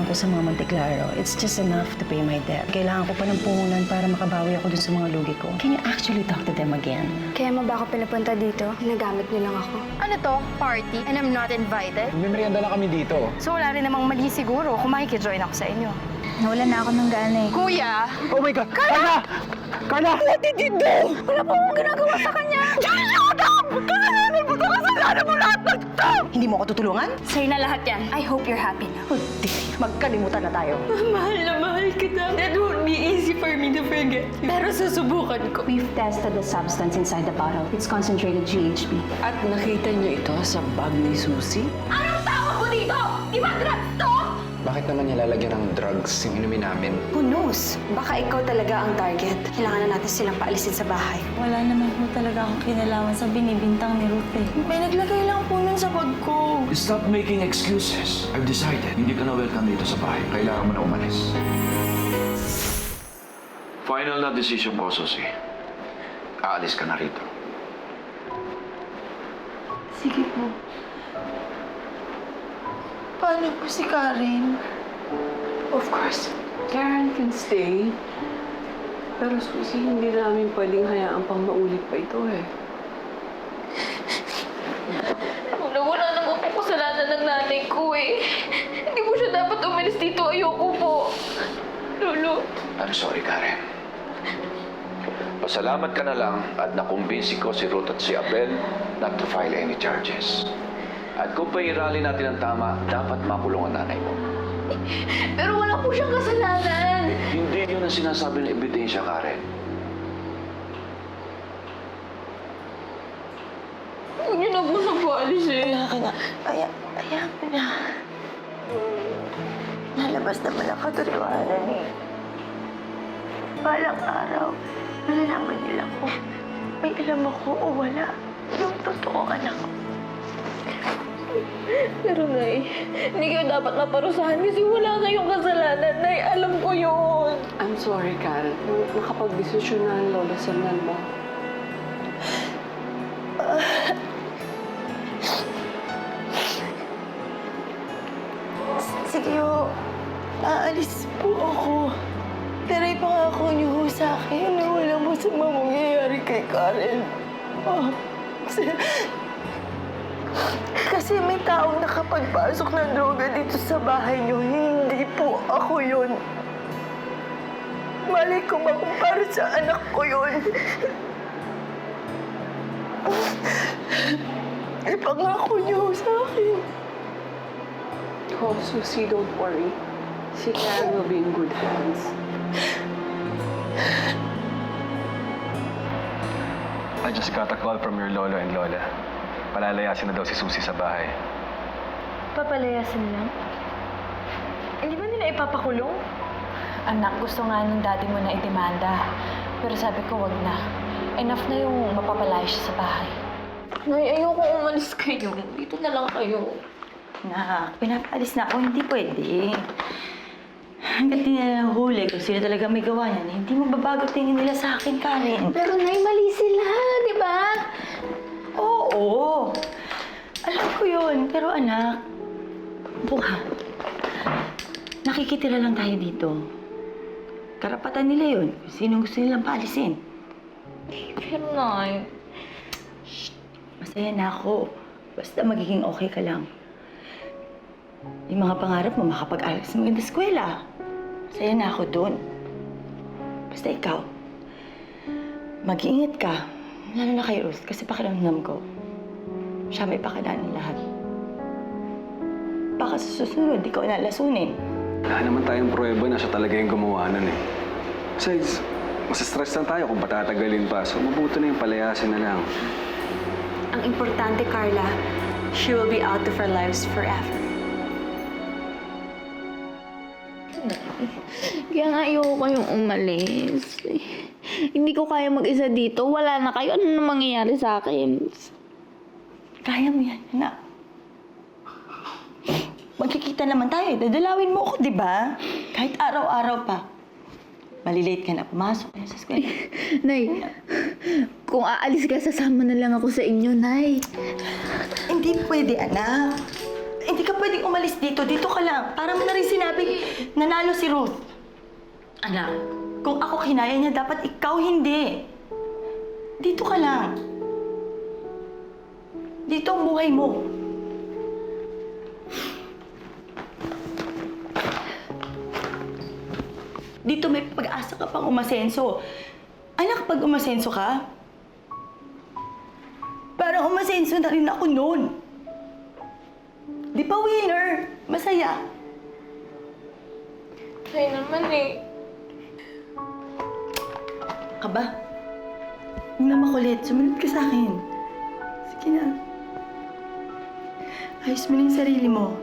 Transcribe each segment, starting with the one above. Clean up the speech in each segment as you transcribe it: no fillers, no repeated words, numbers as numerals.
ko sa mga Monteclaro, it's just enough to pay my debt. Kailangan ko pa ng puhunan para makabawi ako dun sa mga lugi ko. Can you actually talk to them again? Kaya mo ba ako pinapunta dito? Nagamit niyo lang ako. Ano to? Party? And I'm not invited? May merienda lang kami dito. So wala rin namang mali siguro kung makikijoin ako sa inyo. Nawalan na ako ng gana eh. Kuya! Oh my God! Carla! Carla! What did you do? Wala po akong ginagawa sa kanya! Shut up! Kasalanan mo to! Kasalanan mo lahat ng to! Hindi mo ako tutulungan? Sa'yo na lahat yan. I hope you're happy now. Hindi. Magkalimutan na tayo. Mahal na mahal kita. That won't be easy for me to forget you. Pero susubukan ko. We've tested the substance inside the bottle. It's concentrated GHB. At nakita niyo ito sa bag ni Susie? Anong tawag mo dito? Di ba drugs to? Bakit naman niya lalagyan ng drugs yung inumin namin? Who knows? Baka ikaw talaga ang target. Kailangan na natin silang paalisin sa bahay. Wala naman po talaga akong kinalaman sa binibintang ni Ruth eh. May naglagay lang po nun sa bag ko. Stop making excuses. I've decided, hindi ka na welcome dito sa bahay. Kailangan mo na umalis. Final na decision ko, Susie. Aalis ka na rito. Sige po. Paano po si Karen? Of course, Karen can stay. Pero Susie, hindi namin pwedeng hayaan pang maulit pa ito eh. Wala naman po kasalanan ng nanay ko eh. Hindi po siya dapat umalis dito. Ayoko po. Lolo. I'm sorry, Karen. Pasalamat ka na lang at nakumbinsi ko si Ruth at si Abel not to file any charges. At kung pairali natin ang tama, dapat makulong ang nanay mo. Pero wala po siyang kasalanan. Hindi yun ang sinasabi ng ebidensya, Karen. Huwag niyo na po siyang paalisin. Wala ka na. Ayan mo na. Nalabas naman ang katotohanan eh. Balang araw, malalaman nila kung may alam ako o wala. Yung totoong anak ko. Pero Nay, hindi kayo dapat maparusahan kasi wala kayong kasalanan. Nay, alam ko yun. I'm sorry, Karen. Nakapag-desisyon na ang lola sa nan mo. Sige ho, aalis po ako. Pero ipangako niyo ho sa akin na walang masamang mangyayari kay Karen. Oh, kasi may taong nakapagpasok ng droga dito sa bahay niyo. Hindi po ako yun. Malay ko ba kung para sa anak ko yun? Ipangako niyo sa akin. Oh, Susie, don't worry. Si Karen will be in good hands. I just got a call from your lolo and lola. Palalayasin na daw si Susie sa bahay. Papalayasin lang? Hindi ba nila ipapakulong? Anak, gusto nga ng daddy mo na idemanda. Pero sabi ko, wag na. Enough na yung mapapalaya siya sa bahay. Nay, ayoko umalis kayo. Dito na lang kayo. Na, pinapaalis na ako, hindi pwede. Hanggat di nila huli kung sino talaga may gawa niyan, hindi mababago tingin nila sa akin, Karen. Pero Nay, mali sila, di ba? Oo. Alam ko yun. Pero anak, buha. Nakikitira lang tayo dito. Karapatan nila yun. Kung sinong gusto nilang paalisin. Pero Nay, Masaya na ako. Basta magiging okay ka lang. Yung mga pangarap mo, makapag-aral sa maganda eskwela. Masaya na ako doon. Basta ikaw, mag-iingat ka. Lalo na kay Ruth, kasi pakiramdam ko, siya may pakadaan ng lahat. Baka sa susunod, ikaw nalasunin. Wala naman tayong pruweba na siya talaga yung gumawa nun eh. Besides, masistress lang tayo kung patatagalin pa. So mabuti na yung palayasin na lang. Ang importante, Carla, she will be out of our lives forever. kaya nga ayoko kayong umalis. Hindi ko kaya mag-isa dito. Wala na kayo. Ano na mangyayari sa akin? Kaya mo yan, anak. Magkikita naman tayo. Dadalawin mo ako, di ba? Kahit araw-araw pa. Malilate ka na, pumasok ka na sa eskwela. Nay, kung aalis ka, sasama na lang ako sa inyo, Nay. Hindi pwede, anak. Hindi ka pwedeng umalis dito. Dito ka lang. Para mo na rin sinabing nanalo si Ruth. Anak, kung ako kinaya niya, dapat ikaw hindi. Dito ka lang. Dito ang buhay mo. Dito may pag-asa ka pang umasenso. Anak, pag umasenso ka, parang umasenso na rin ako noon. Di ba, winner? Masaya. Ay naman eh. Aba, huwag na makulit. Sumunod ka sa akin. Sige na. Ayos mo na yung sarili mo.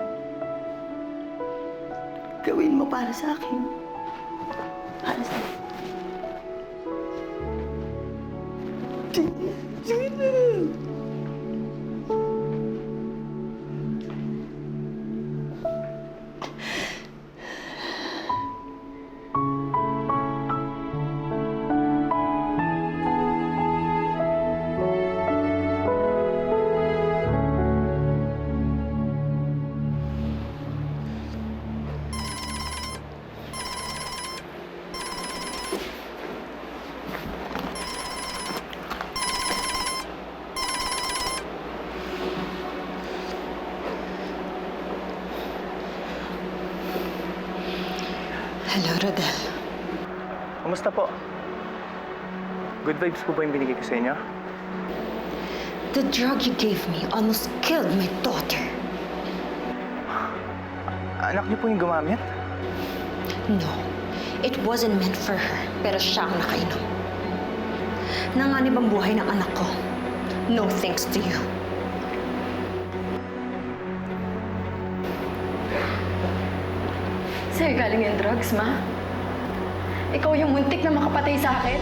Gawin mo para sa akin. Para sa akin. Sige na. Hello, Rodel. Kumusta po? Good vibes po ba yung binigay ko sa inyo? The drug you gave me almost killed my daughter. Anak niyo po yung gumamit? No, it wasn't meant for her, pero siya ang nakainom. Nanganib ang buhay ng anak ko. No thanks to you. Sa'yo galing yung drugs, ma? Ikaw yung muntik na makapatay sa akin?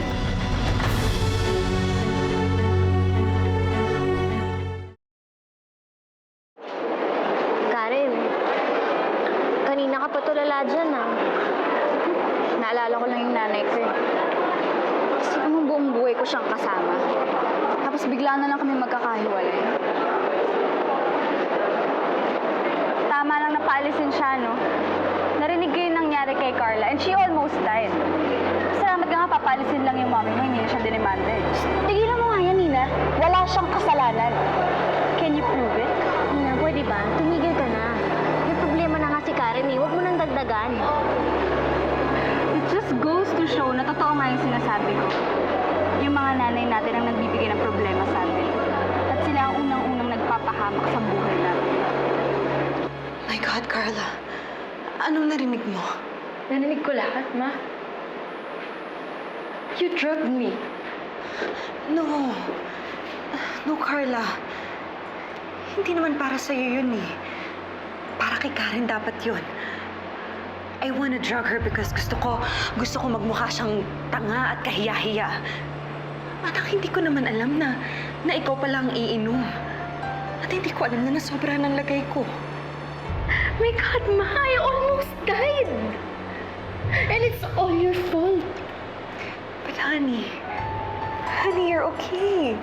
Karen, kanina ka pa tulala dyan ah. Naalala ko lang yung nanay ko eh. Kasi mo buong buhay ko siyang kasama. Tapos bigla na lang kami magkakahiwalay. Tama lang napaalisin siya, no? Narinig ko yung nangyari kay Carla and she almost died. Salamat ka nga, papaalisin lang yung mommy mo, hindi na siya dinimanda eh. Tigilan mo nga yan, Nina. Wala siyang kasalanan. Can you prove it? Nina, pwede ba? Tumigil ka na. May problema na nga si Karen eh. Huwag mo nang dagdagan. It just goes to show na totoo nga yung sinasabi ko. Yung mga nanay natin ang nagbibigay ng problema sa atin. At sila ang unang-unang nagpapahamak sa buhay natin. My God, Carla. Anong narinig mo? Narinig ko lahat, ma. You drugged me. No. No, Carla. Hindi naman para sa'yo yun eh. Para kay Karen dapat yun. I wanna drug her because gusto ko magmukha siyang tanga at kahiya-hiya. Anak, hindi ko naman alam na ikaw pala ang iinom. At hindi ko alam na nasobra ng lagay ko. My God, ma, I almost died. And it's all your fault. But honey, you're okay.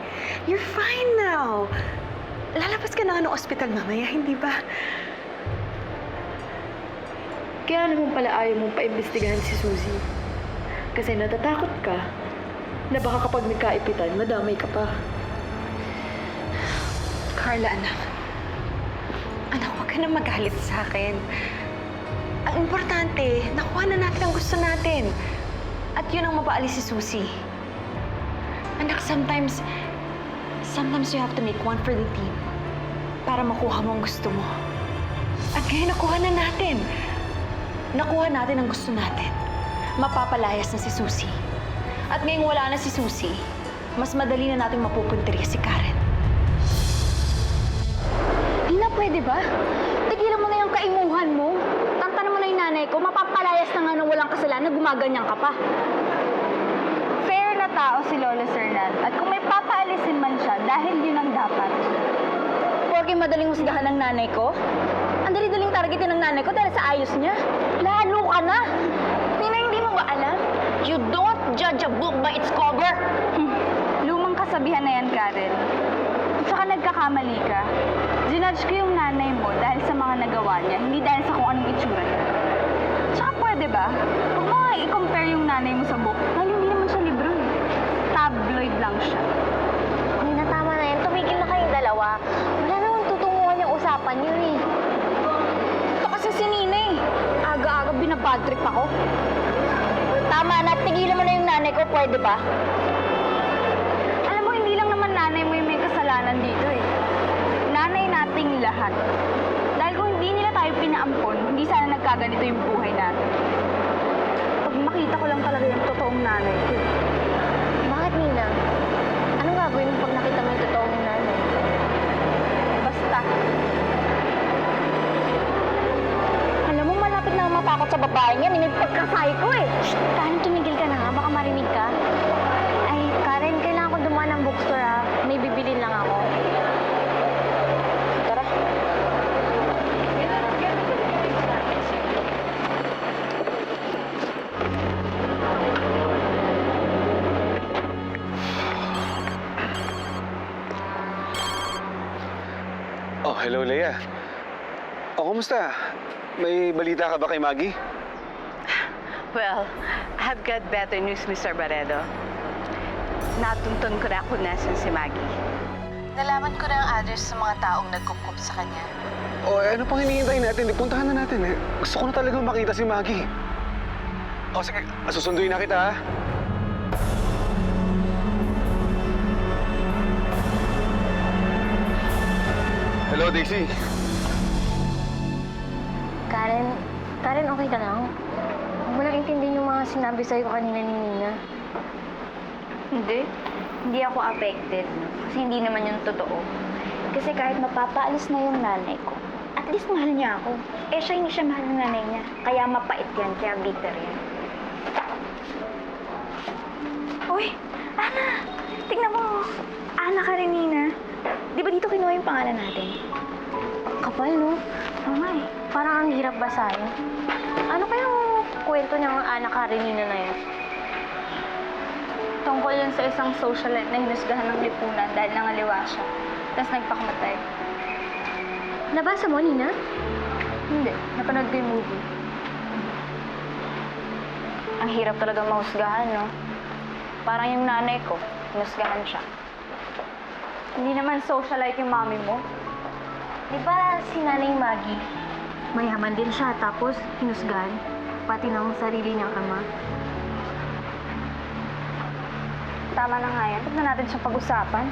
You're fine now. Lalabas ka na ng ospital mamaya, hindi ba? Kaya naman pala ayaw mong paimbestigahan si Suzy. Kasi natatakot ka na baka kapag nagkaipitan, madamay ka pa. Carla, anak. Anak, huwag ka na magalit sa akin. Ang importante, nakuha na natin ang gusto natin. At yun ang mapaalis si Suzy. Anak, sometimes you have to make one for the team para makuha mo ang gusto mo. At ngayon, nakuha na natin. Nakuha natin ang gusto natin. Mapapalayas na si Suzy. At ngayong wala na si Suzy, mas madali na natin mapupuntirya si Karen. Ina, pwede ba? Tigilan mo na yung kaimuhan mo. Tantanan mo na yung nanay ko, mapapalayas na nga nung walang kasalanan, gumaganyan ka pa. Fair na tao si Lola Sernan. At kung may papaalisin man siya, dahil yun ang dapat. Porke madaling husgahan ng nanay ko, ang dali-daling targetin ng nanay ko dahil sa ayos niya. Lalo ka na! Nina, hindi mo ba alam? You don't judge a book by its cover! Lumang kasabihan na yan, Karen. At saka nagkakamali ka. Ginudge ko yung nanay mo dahil sa mga nagawa niya, hindi dahil sa kung anong itsura niya. Tsaka pwede ba? Huwag mo nga i-compare yung nanay mo sa book. Dahil hindi naman siya libro eh. Tabloid lang siya. Nina, tama na yan. Tumigil na kayong dalawa. Wala namang tutunguhan yung usapan niyo eh. Ito kasi si Nina eh. Aga-aga binabad trip ako. Tama na, tigilan mo na yung nanay ko, pwede ba? Alam mo, hindi lang naman nanay mo yung may kasalanan dito eh. Nanay nating lahat. Dahil kung hindi nila tayo pinaampon, hindi sana nagkaganito yung buhay natin. Pag makita ko lang talaga yung totoong nanay ko. Bakit, Nina? Anong gagawin mo pag nakita mo yung totoong nanay? Basta. Alam mo, malapit na matakot sa babae niya. Minipagkasay ko eh. Karen, tumigil ka na nga. Baka marinig ka. Ay, Karen, kailangan ko dumaan ng bookstore ha. May bibilin lang ako. Tara. Oh, hello, Leia. Oh, kumusta? May balita ka ba kay Maggie? Well, I have got better news, Mr. Barredo. Natuntun ko na kung nasan si Maggie. Nalaman ko na ang address sa mga taong nagkukup sa kanya. Oh, ano pang hinihintay natin? Puntahan na natin eh. Gusto ko na talagang makita si Maggie. Oh, sige. Susunduin na kita, ha? Hello, Daisy. Karen, okay ka lang? Huwag mo lang intindihin yung mga sinabi sa'yo kanina ni Nina. Hindi. Hindi ako affected. Kasi hindi naman yung totoo. Kasi kahit mapapaalis na yung nanay ko, at least mahal niya ako. Eh siya hindi siya mahal ng nanay niya. Kaya mapait yan, kaya bitter yan. Uy, Ana! Tignan mo. Ana Karenina. Di ba dito kinuha yung pangalan natin? Kapal, no? Oo nga eh. Parang ang hirap basahin. Ano kayang kwento niyang anak Karenina na yun? Tungkol yun sa isang socialite na hinusgahan ng lipunan dahil nangaliwa siya. Tapos nagpakamatay. Nabasa mo, Nina? Hindi. Napanood ko yung movie. Ang hirap talaga mahusgahan, no? Parang yung nanay ko, hinusgahan siya. Hindi naman socialite yung mami mo. Di ba si Nanay Maggie, mayaman din siya, tapos hinusgahan, pati ng sarili niyang ama. Tama na nga yan. Huwag na natin siyang pag-usapan.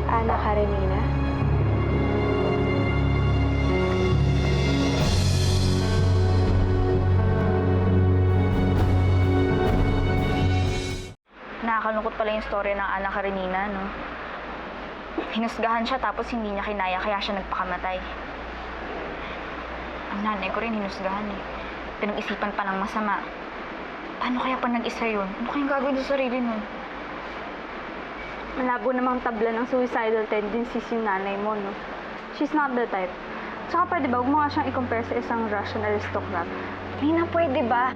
Ana Karenina? Nakakalungkot pala yung story ng Ana Karenina, no? Hinusgahan siya tapos hindi niya kinaya kaya siya nagpakamatay. Ang nanay ko rin hinusgahan eh. Pinag-isipan pa ng masama. Paano kaya pa nag-isa yun? Ano kayang gagawin sa sarili nun? Malabo namang tabla ng suicidal tendencies yung nanay mo, no? She's not the type. Tsaka pwede ba, huwag mo nga siyang i-compare sa isang Russian aristocrat. Nina, pwede ba?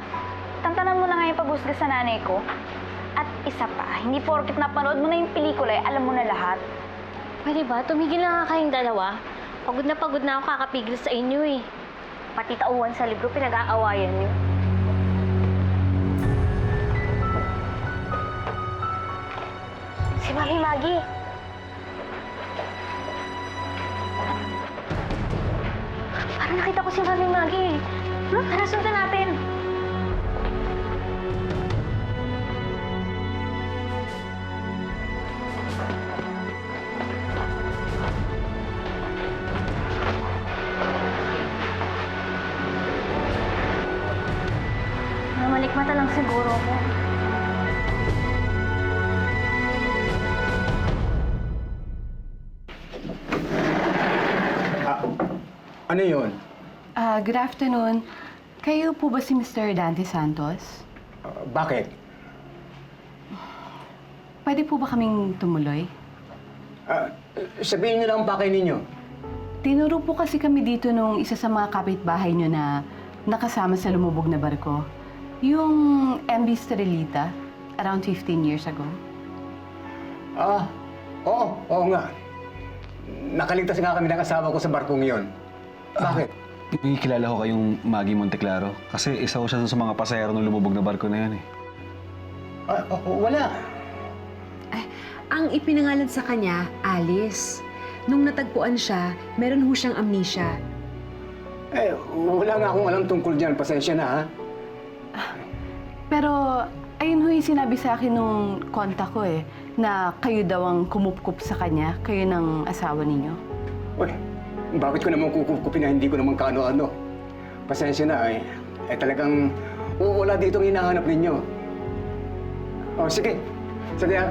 Tantanan mo na nga yung paghusga sa nanay ko. At isa pa, hindi porkit napanood mo na yung pelikula, eh, alam mo na lahat. Pwede ba? Tumigil na nga kayong dalawa. Pagod na ako kakapigil sa inyo eh. Pati tauhan sa libro, pinag-aawayan niyo. Si Mami Maggie. Parang nakita ko si Mami Maggie. Tara, sundan natin. Malikmata lang siguro ako. Ano yun? Good afternoon. Kayo po ba si Mr. Dante Santos? Bakit? Pwede po ba kaming tumuloy? Sabihin niyo lang ang pakay ninyo. Tinuro po kasi kami dito nung isa sa mga kapitbahay nyo na nakasama sa lumubog na barko. Yung MV Estrelita, around 15 years ago. Oo nga. Nakaligtas nga kami ng asawa ko sa barkong yon. Bakit? May kilala ko kayong Maggie Monteclaro. Kasi isa ko siya sa mga pasahero ng lumubog na barko na yan eh. Wala. Ang ipinangalan sa kanya, Alice. Nung natagpuan siya, meron ho siyang amnesia. Wala nga akong alam tungkol dyan. Pasensya na, ha? Pero ayun ho yung sinabi sa akin nung kontak ko na kayo daw ang kumupkup sa kanya, kayo ng asawa ninyo. Uy, bakit ko naman kukupin na hindi ko naman kaano-ano? Pasensya na, talagang wala ditong hinahanap ninyo. Sige. Sige, ha?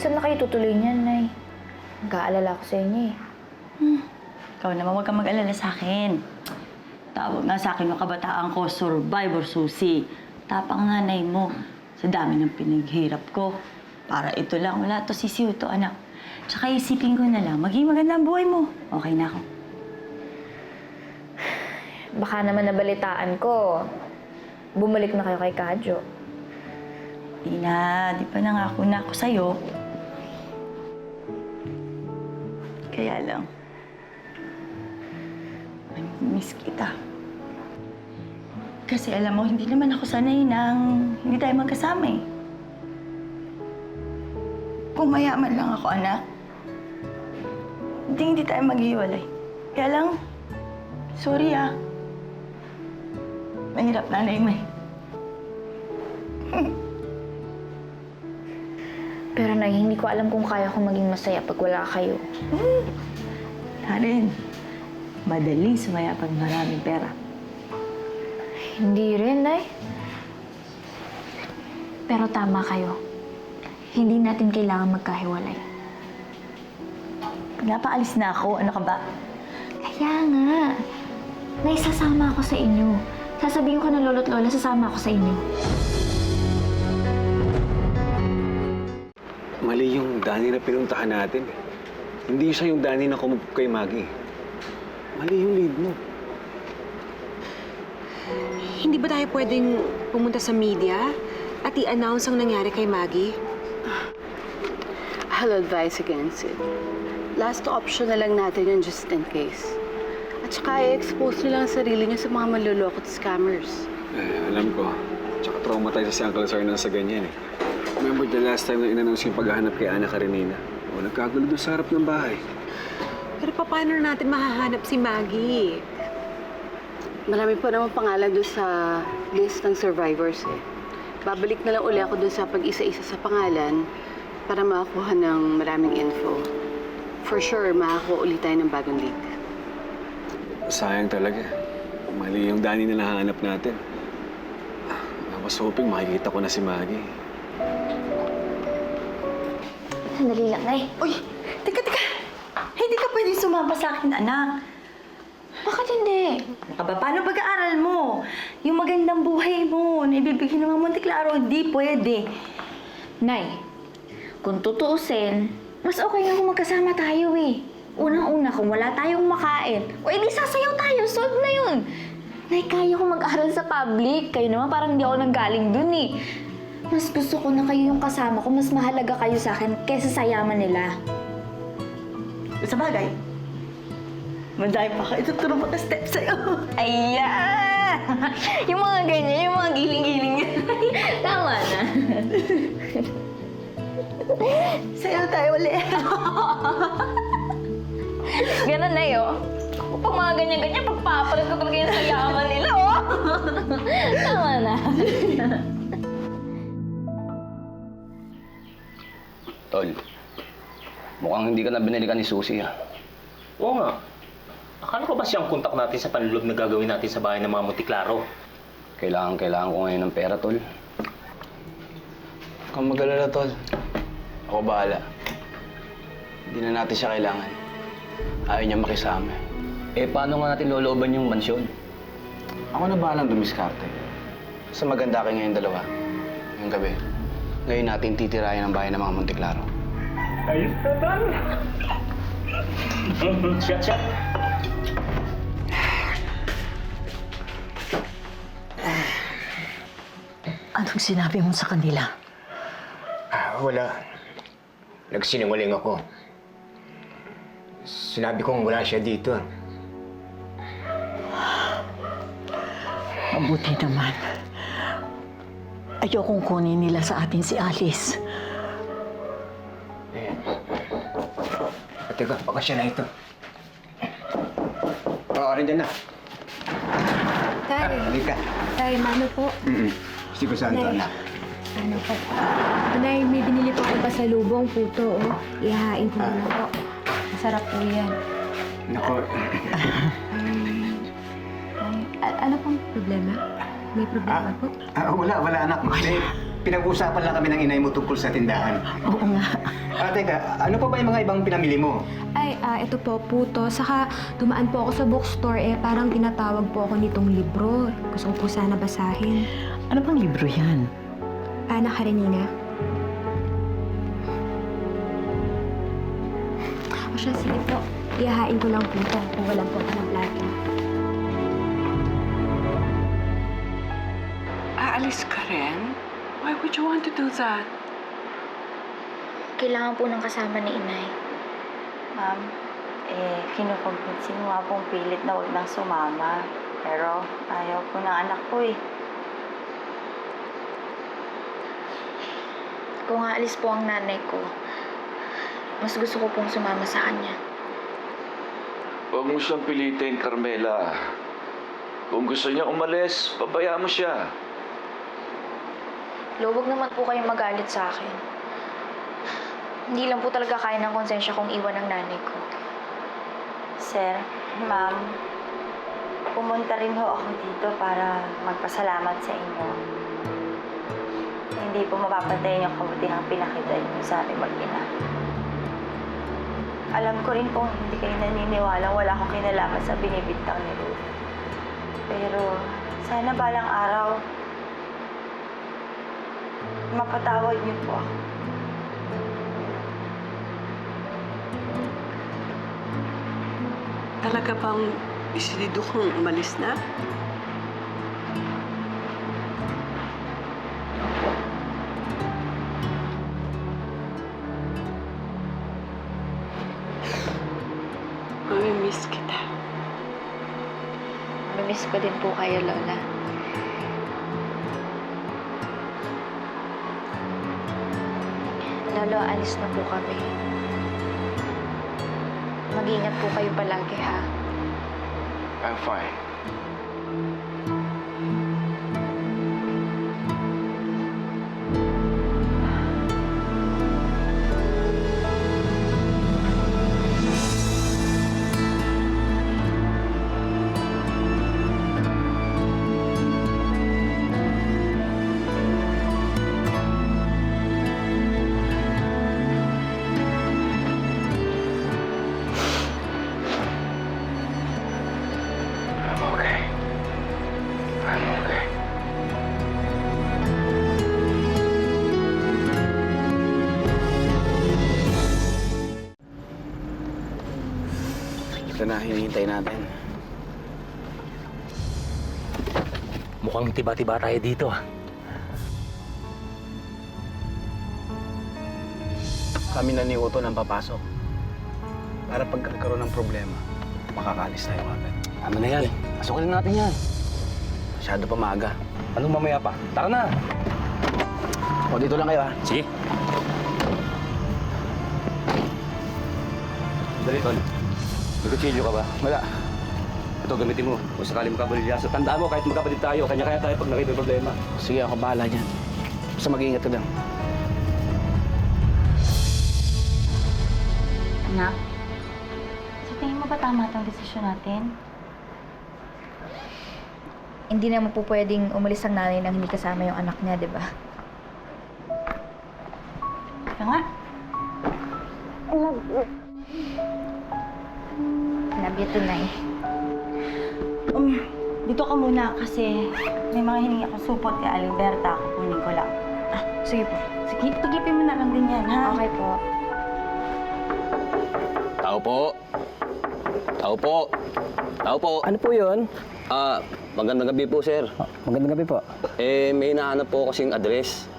Saan na kayo tutuloy niyan, Nay? Nag-aalala ko sa inyo eh. Ikaw naman huwag kang mag-alala sa akin. Tawag nga sa akin yung kabataan ko, Survivor Susi. Tapang nanay mo. Sa dami ng pinaghirap ko. Para ito lang, wala to sisiw to, anak. Tsaka isipin ko na lang, maging maganda ang buhay mo. Okay na ako. Baka naman nabalitaan ko. Bumalik na kayo kay Kadyo. Di pa nangako na ako sa'yo. Kaya lang, miss kita. Kasi alam mo, hindi naman ako sanay nang hindi tayo magkasama eh. Kung mayaman lang ako, anak, hindi tayo maghiwalay. Kaya lang, sorry mahirap nanay mo eh. Pero Nay, hindi ko alam kung kaya ko maging masaya pag wala kayo. Narin, madaling sumaya pag maraming pera. Hindi rin, Nay. Pero tama kayo. Hindi natin kailangan magkahiwalay. Pinapaalis na ako. Ano ka ba? Kaya nga. Nay, sasama ako sa inyo. Sasabihin ko na lolo't lola, sasama ako sa inyo. Mali yung Danny na pinuntahan natin. Hindi siya yung Danny na kumupup kay Maggie. Mali yung lead mo. Hindi ba tayo pwedeng pumunta sa media at i-announce ang nangyari kay Maggie? I'll advise against it. Last option na lang natin yun just in case. At saka i-expose nyo lang ang sarili nyo sa mga manlulokot scammers. Alam ko. Tsaka traumatized si Uncle Sarnan sa ganyan eh. Remember the last time na in-announce yung paghahanap kay Ana Karenina? Nagkagulo doon sa harap ng bahay. Pero paano natin mahahanap si Maggie? Marami pa naman pangalan doon sa list ng survivors eh. Babalik na lang uli ako doon sa pag-isa-isa sa pangalan para makakuha ng maraming info. For sure, makakuha ulit tayo ng bagong lead. Sayang talaga. Mali yung Danny na nahanap natin. I was hoping makikita ko na si Maggie. Sandali lang, Nay. Uy! Teka! Hindi ka pwede sumama sa akin, anak. Bakit hindi? Paano pag-aaral mo? Yung magandang buhay mo, na ibibigay ng mga Monteclaro, hindi pwede. Nay, kung tutuusin, mas okay nga kung magkasama tayo eh. Unang-una, kung wala tayong makain, o edi sasayaw tayo, solve na yun. Nay, kaya ko mag-aral sa public. Kayo naman parang di ako nanggaling dun eh. Mas gusto ko na kayo yung kasama ko, mas mahalaga kayo sa akin kaysa sa yaman nila. Sa bagay, madami pa kayo tuturo mga step sa'yo. Ayan! Yung mga ganyan, yung mga giling-giling yan. Tama na. Sayaw tayo ulit. Ganun na yun. Pag mga ganyan-ganyan, pagpapalag ko talaga yung sa yaman nila, oh. Tama na. Tol, mukhang hindi ka na binalikan ni Susie, ha? Oo nga. Akala ko ba siyang kontak natin sa panloob na gagawin natin sa bahay ng mga Monteclaro? Kailangan ko ngayon ng pera, Tol. Huwag kang mag-alala, Tol. Ako bahala. Hindi na natin siya kailangan. Ayaw niya makisama. Eh, paano nga natin lolooban yung mansyon? Ako na bahalang dumiskarte. Sa maganda kayo ngayong dalawa. Ngayong gabi. Ngayon natin titirayan ang bahay ng mga Monteklaro. Ayos na ba? Shot. Anong sinabi mo sa kanila? Wala. Nagsinungaling ako. Sinabi kong wala siya dito. Mabuti naman. Ayokong kunin nila sa atin si Alice. Teka, baka siya na ito. Oo, nandiyan na. Tay. Halika. Tay, mano po? Si Santo, Nay. anak. Ano po? Nay, may binili po ako pasalubong puto, oh. Ihahain ko muna po. Masarap po yan. Nako. Ano pong problema? May problema po? Wala, anak. Pinag-uusapan lang kami ng inay mo tungkol sa tindahan. Oo nga. Teka, ano pa ba yung mga ibang pinamili mo? Ay, ito po, puto. Saka dumaan po ako sa bookstore, parang tinatawag po ako nitong libro. Gusto ko po sana basahin. Ano bang libro yan? Ana Karenina. O siya, sige po. Ihahain ko lang po ito kung walang po ako ng plato. Aalis ka rin? Why would you want to do that? Kailangan po ng kasama ni Inay. Ma'am, kinukumbinsin mo nga pong pilit na huwag nang sumama. Pero ayaw po ng anak ko eh. Kung aalis po ang nanay ko, mas gusto ko pong sumama sa kanya. Huwag mo siyang pilitin, Carmela. Kung gusto niya umalis, pabayaan mo siya. Huwag naman po kayong magalit sa akin. Hindi lang po talaga kaya ng konsensya kong iwan ng nanay ko. Sir, ma'am, pumunta rin ho ako dito para magpasalamat sa inyo. Hindi po mapapantayin yung kabutihang pinakita niyo sa aming mag-ina. Alam ko rin po hindi kayo naniniwala wala akong kinalaman sa binibintang ni Ruth. Pero sana balang araw, mapatawad niyo po ako. Talaga bang desidido kong umalis na? Mamimiss kita. Mamimiss ko din po kayo, Lola. Lolo, alis na po kami. Mag-iingat po kayo palagi, ha? I'm fine. Ito na, hinihintay natin. Mukhang tiba-tiba tayo dito. Kami na ni Otto nang papasok. Para pagkakaroon ng problema, makakalis tayo agad. Tama na yan. Pasukin na natin yan. Masyado pa maaga. Anong mamaya pa? Tara na! O, dito lang kayo ha. Sige. Dali, Tol. May kutsilyo ka ba? Wala. Ito, gamitin mo. Kung sakali magkabalilyaso. Tandaan mo, kahit magkapatid tayo, kanya-kaya tayo pag nakita yung problema. Sige, ako bahala dyan. Basta mag-iingat ka lang. Anak, sa tingin mo ba tama itong desisyon natin? Hindi naman po pwedeng umalis ang nanay nang hindi kasama yung anak niya, di ba? Kaya nga. Love you too, Nay. Dito ka muna kasi may mga hiningi akong support kay Aling Berta. Kukunin ko lang. Sige po. Sige, taglipin mo na lang din yan, ha? Okay po. Tao po. Tao po. Tao po. Ano po yun? Magandang gabi po, sir. Magandang gabi po. May hinahanap po kasing address.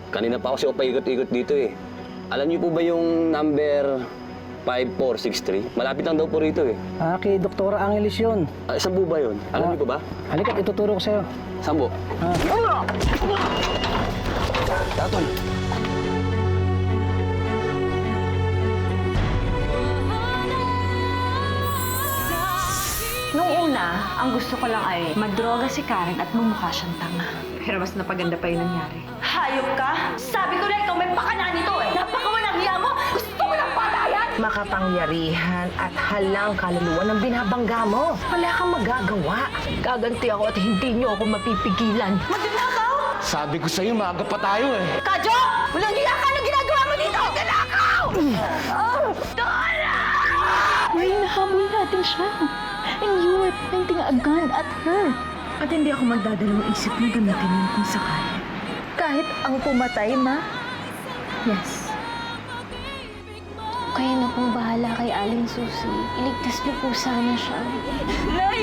Kanina pa ako siya paikot-ikot dito eh. Alam niyo po ba yung number 5463? Malapit lang daw po rito eh. Kay Doktora Angelis yun. Saan po ba yun? Alam niyo po ba? Halika, ituturo ko sa'yo. Saan po? Tatol! Nung una, ang gusto ko lang ay madroga si Karen at mamukha siyang tanga. Pero mas napaganda pa yung nangyari. Hayop ka? Sabi ko na ikaw may pakana nito eh. Napakawalang hiya mo! Gusto mo ng patayan! Makapangyarihan at halang kaluluwa ng binabangga mo. Wala kang magagawa. Gaganti ako at hindi niyo ako mapipigilan. Magnanakaw! Sabi ko sa'yo, maaga pa tayo eh. Kadyo! Walang hiya ka! Anong ginagawa mo dito? Magnanakaw! May nahabol natin siya. And you were pointing a gun at her. At hindi ako magdadalawang isip na gamitin yun kung sakali. Kahit ang pumatay, Ma? Yes. Kayo na pong bahala kay Aling Susie. Iligtas niyo po sana siya. Nay!